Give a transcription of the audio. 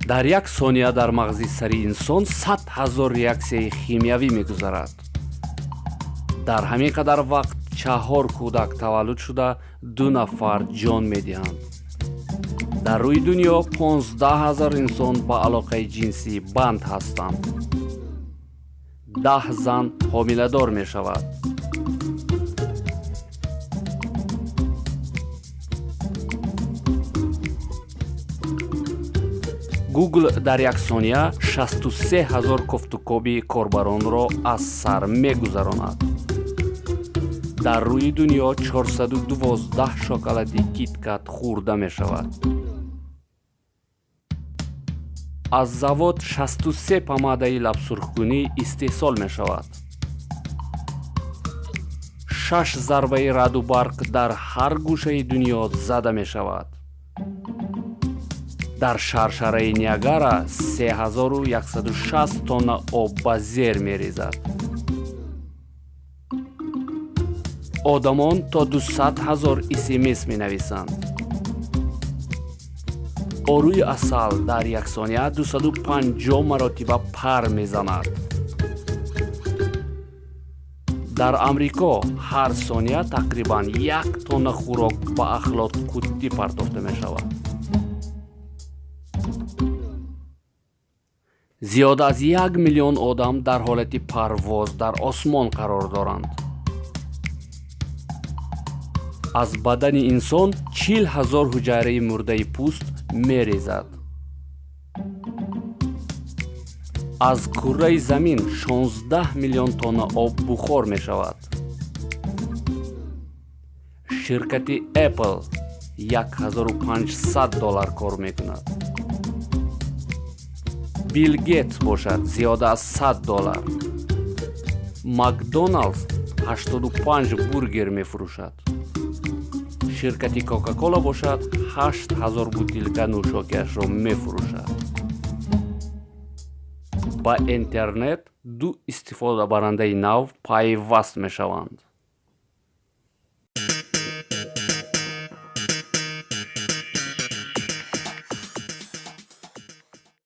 дар як сония дар мағзи сари инсон 100 000 реаксияи химиявӣ мегузарад. дар ҳамин қадар вақт 4 кӯдак таваллуд шуда 2 нафар ҷон медиҳанд. дар рӯи дунё 15 000 инсон ба алоқаи ҷинсӣ банд ҳастанд. 10 зан ҳомиладор мешавад. Google дар як сония 63 000 кофтукоби корбаронро аз сар мегузаронад. дар рӯи дунё 412 шоколади киткат хӯрда мешавад. аз завод 63 помадаи лабсурхкунӣ истеҳсол мешавад. 6 зарбаи раъду барқ дар ҳар гӯшаи дунё зада мешавад. дар шаршараи Ниагара 3160 тонна об ба зер мерезад. одамон то 200 000 смс менависанд. орӯи асал дар як сония 250 маротиба пар мезанад. дар амрико ҳар сония тақрибан 1 тонна хӯрок ба ахлот куттӣ партофта мешавад. зиёда аз 1 миллион одам дар ҳолати парвоз дар осмон қарор доранд. аз бадани инсон 40 000 ҳуҷайраи мурдаи пӯст мерезад. аз курраи замин 16 миллион тонна об бухор мешавад. ширкати Apple $1500 кор мекунад. Билл Гейтс бошад зиёда аз $100. Макдоналдс 85 бургер мефурӯшад. ширкати Кока-Кола бошад 8000 бутилка нӯшокиашро мефурӯшад. ба интернет 2 истифодабарандаи нав пайваст мешаванд.